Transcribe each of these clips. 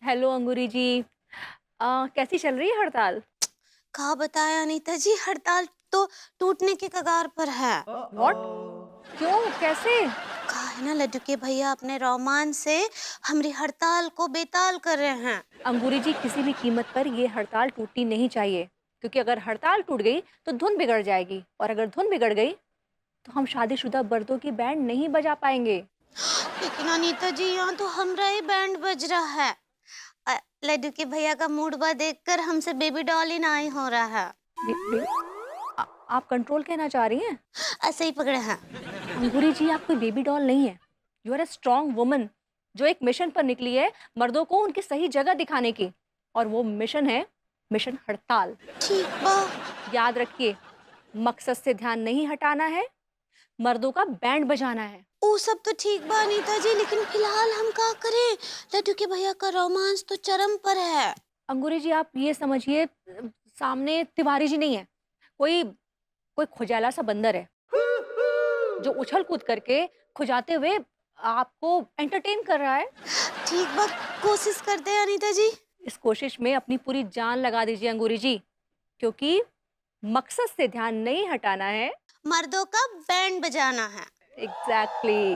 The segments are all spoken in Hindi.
हेलो अंगूरी जी। कैसी चल रही है हड़ताल? कहा बताया अनीता जी, हड़ताल तो टूटने के कगार पर है। व्हाट? क्यों? कैसे? कहा है ना, लड्डू के भैया अपने रोमांस से हमारी हड़ताल को बेताल कर रहे हैं। अंगूरी जी, किसी भी कीमत पर ये हड़ताल टूटनी नहीं चाहिए, क्योंकि अगर हड़ताल टूट गई तो धुन बिगड़ जाएगी, और अगर धुन बिगड़ गई तो हम शादीशुदा मर्दों की बैंड नहीं बजा पाएंगे। लेकिन अनीता जी, यहाँ तो हमारा ही बैंड बज रहा है। लड्डू के भैया का मूड बा देखकर हमसे बेबी डॉल ही ना ही हो रहा है। बे, बे, आप कंट्रोल कहना चाह रही हैं? ऐसे ही पकड़े हैं। अंगूरी जी, आप कोई बेबी डॉल नहीं है। You are a strong woman जो एक मिशन पर निकली है मर्दों को उनकी सही जगह दिखाने की, और वो मिशन है मिशन हड़ताल। ठीक बा। याद रखिए, मकसद से ध्यान नहीं हटाना है, मर्दों का बैंड बजाना है। वो सब तो ठीक बा अनीता जी, लेकिन फिलहाल हम क्या करें? लड्डू के भैया का रोमांस तो चरम पर है। अंगूरी जी, आप ये समझिए, सामने तिवारी जी नहीं है, कोई कोई खुजाला सा बंदर है जो उछल कूद करके खुजाते हुए आपको एंटरटेन कर रहा है। ठीक बा, कोशिश करते हैं अनीता जी। इस कोशिश में अपनी पूरी जान लगा दीजिए अंगूरी जी, क्योंकि मकसद से ध्यान नहीं हटाना है। मर्दों का बैंड बजाना है। Exactly.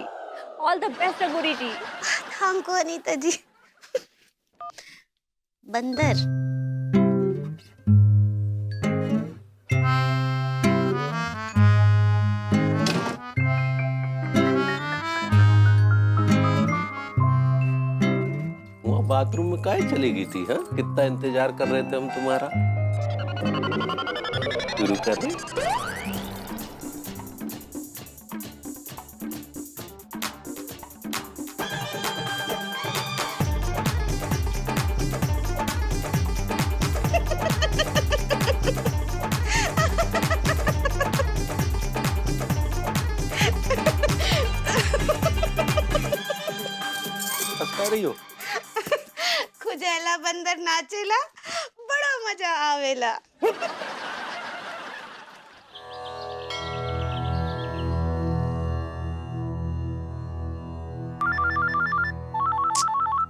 All the best Angoori ji. Thank you Anita ji. बंदर। वहाँ बाथरूम में काहे चली गई थी? हाँ, कितना इंतजार कर रहे थे हम तुम्हारा। शुरू कर दे। हंसा रही हो? खुजेला बंदर नाचेला, बड़ा मजा आवेला।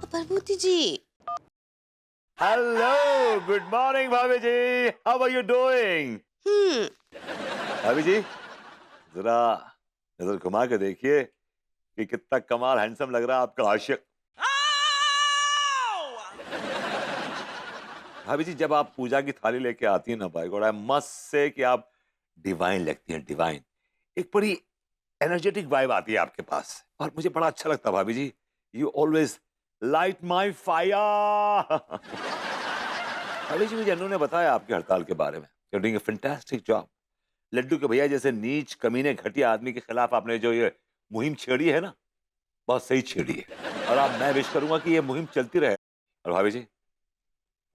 Prabhuti ji. Hello, good morning भाभी जी। How are you doing? भाभी जी, जरा नजर घुमा के देखिए कि कितना कमाल हैंडसम लग रहा है आपका आशिक। भाभी जी, जब आप पूजा की थाली लेके आती हैं ना, bye God I must say कि आप डिवाइन लगती हैं, डिवाइन। एक बड़ी एनर्जेटिक वाइब आती है आपके पास, और मुझे बड़ा अच्छा लगता है भाभी जी। You always light my fire. भाभी जी, मुझे अन्नू ने बताया आपकी हड़ताल के बारे में। You doing a fantastic job. लड्डू के भैया जैसे नीच कमीने घटिया आदमी के खिलाफ आपने जो ये मुहिम छेड़ी है ना, बहुत सही छेड़ी है। और आप, मैं विश करूंगा कि ये मुहिम चलती रहे। और भाभी जी,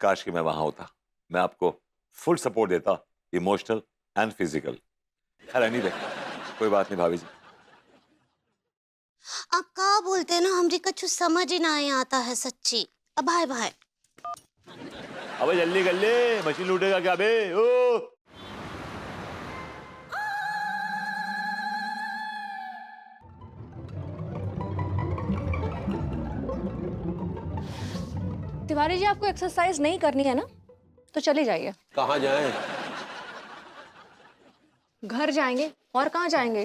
काश कि मैं वहां होता, मैं आपको फुल सपोर्ट देता, इमोशनल एंड फिजिकल। खैर एनीवे, कोई बात नहीं भाभी जी। आप का बोलते हैं ना, हमरी कछु समझ ही नहीं आता है सच्ची। अब भाई भाई। अबे जल्दी कर ले, मशीन लूटेगा क्या बे? ओ तिवारी जी, आपको एक्सरसाइज नहीं करनी है ना, तो चले जाइए। कहाँ जाएं? घर जाएंगे, और कहाँ जाएंगे?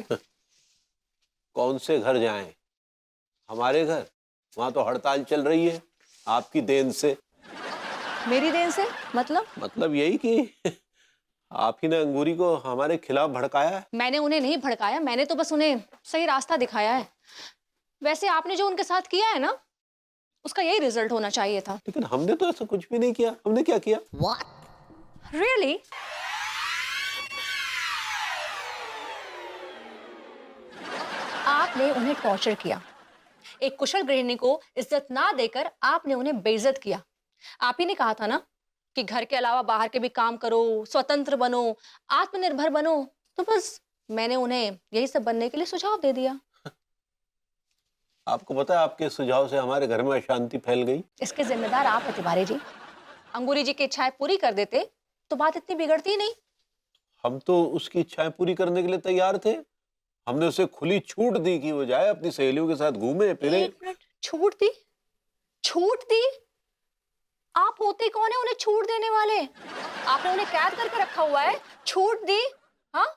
कौन से घर जाएं? हमारे घर? वहाँ तो हड़ताल चल रही है, आपकी देन से। मेरी देन से? मतलब यही कि आप ही ने अंगूरी को हमारे खिलाफ भड़काया है। मैंने उन्हें नहीं भड़काया, मैंने तो बस उन्हें सही रास्ता दिखाया है। वैसे आपने जो उनके साथ किया है ना, उसका यही रिजल्ट होना चाहिए था। लेकिन हमने तो ऐसा कुछ भी नहीं किया। हमने क्या किया? रियली? आपने उन्हें टॉर्चर किया। एक कुशल गृहिणी को इज्जत ना देकर आपने उन्हें बेइज्जत किया। आप ही ने कहा था ना कि घर के अलावा बाहर के भी काम करो, स्वतंत्र बनो, आत्मनिर्भर बनो। तो बस मैंने उन्हें यही सब बनने के लिए सुझाव दे दिया। आपको पता है, आपके सुझाव से हमारे घर में अशांति फैल गई। इसके जिम्मेदार आप हैं तिवारी जी। अंगूरी जी की इच्छाएं पूरी कर देते तो बात इतनी बिगड़ती ही नहीं। हम तो उसकी इच्छाएं पूरी करने के लिए तैयार थे। हमने उसे खुली छूट दी कि वो जाए अपनी सहेलियों के साथ घूमे फिरे। एक मिनट, छूट दी? छूट दी? आप होते कौन है उन्हें छूट देने वाले? आपने उन्हें कैद करके रखा हुआ है, छूट दी? हाँ,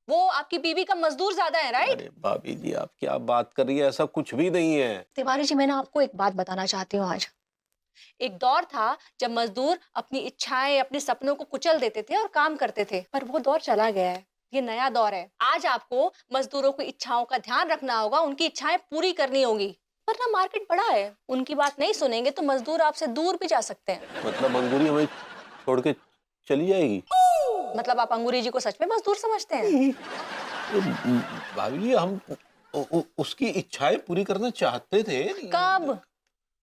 वो आपकी बीवी का मजदूर ज्यादा है, राइट? अरे भाभी जी, आप क्या बात कर रही है? ऐसा कुछ भी नहीं है। तिवारी जी, मैं ना आपको एक बात बताना चाहती हूँ आज। एक दौर था जब मजदूर अपनी इच्छाएं, अपने सपनों को कुचल देते थे और काम करते थे, पर वो दौर चला गया है। ये नया दौर है। आज आपको मजदूरों की इच्छाओं का ध्यान रखना होगा, उनकी इच्छाएं पूरी करनी होगी, वरना मार्केट बड़ा है, उनकी बात नहीं सुनेंगे तो मजदूर आपसे दूर भी जा सकते हैं। मतलब अंगूरी हमें छोड़ के चली जाएगी? मतलब आप अंगूरी जी को सच में मजदूर समझते हैं? भाभी जी, हम उसकी इच्छाएं पूरी करना चाहते थे। कब?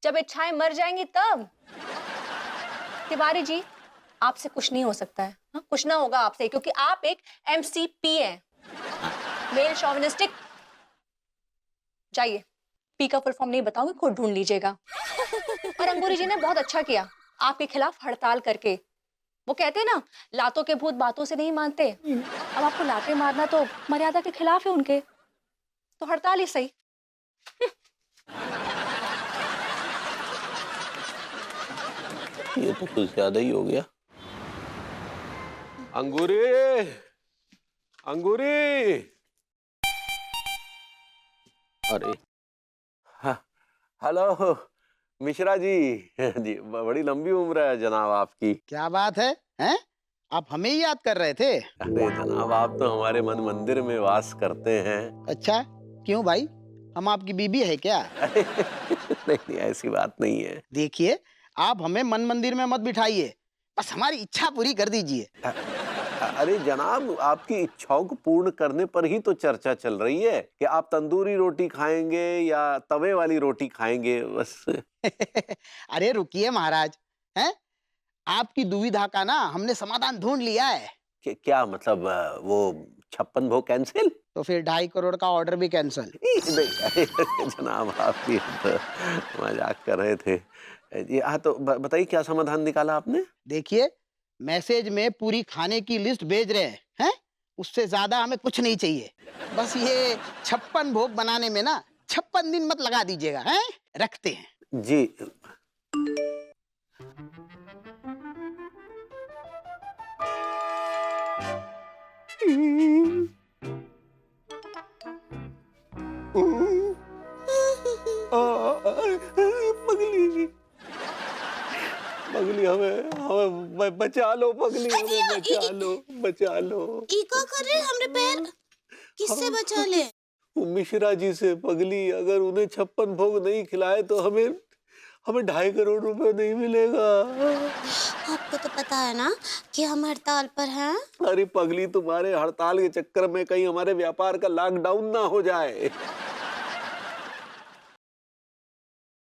जब इच्छाएं मर जाएंगी तब। तिवारी जी, आपसे कुछ नहीं हो सकता है। हाँ, कुछ ना होगा आपसे, क्योंकि आप एक MCP हैं, मेल शॉविनिस्टिक। जाइए, पी का फुल फॉर्म नहीं बताऊंगी, खुद ढूंढ लीजिएगा। और अंगूरी जी ने बहुत अच्छा किया आपके खिलाफ हड़ताल करके। वो कहते हैं ना, लातों के भूत बातों से नहीं मानते। अब आपको लाते मारना तो मर्यादा के खिलाफ है उनके, तो हड़ताल ही सही। ये तो कुछ ज्यादा ही हो गया। अंगूरी, अंगूरी। अरे हाँ, हेलो मिश्रा जी। जी, बड़ी लंबी उम्र है जनाब आपकी। क्या बात है? हैं? आप हमें ही याद कर रहे थे? अरे जनाब, आप तो हमारे मन मंदिर में वास करते हैं। अच्छा, क्यों भाई? हम आपकी बीबी है क्या? अरे नहीं, ऐसी बात नहीं है। देखिए, आप हमें मन मंदिर में मत बिठाइए, बस हमारी इच्छा पूरी कर दीजिए। अरे जनाब, आपकी इच्छाओं को पूर्ण करने पर ही तो चर्चा चल रही है कि आप तंदूरी रोटी खाएंगे या तवे वाली रोटी खाएंगे, बस। अरे रुकिए महाराज, हैं? आपकी दुविधा का ना हमने समाधान ढूंढ लिया है। क्या मतलब, वो 56 भोग कैंसिल? तो फिर 2.5 करोड़ का ऑर्डर भी कैंसिल। नहीं, अरे जनाब, आप ये तो मजाक कर रहे थे। ये हाँ, तो बताइए क्या समाधान निकाला आपने? देखिए, मैसेज में पूरी खाने की लिस्ट भेज रहे हैं? उससे ज्यादा हमें कुछ नहीं चाहिए। बस ये 56 भोग बनाने में ना 56 दिन मत लगा दीजिएगा, हैं? रखते हैं। जी। पगली, पगली, हमें हमें बचा लो, पगली, हमें बचा लो, बचा लो। ई का कर रहे हमरे पैर? किससे बचा ले? वो मिश्रा जी से। पगली, अगर उन्हें 56 भोग नहीं खिलाए तो हमें 2.5 करोड़ रुपए नहीं मिलेगा। आपको तो पता है ना कि हम हड़ताल पर हैं। अरे पगली, तुम्हारे हड़ताल के चक्कर में कहीं हमारे व्यापार का लॉकडाउन ना हो जाए।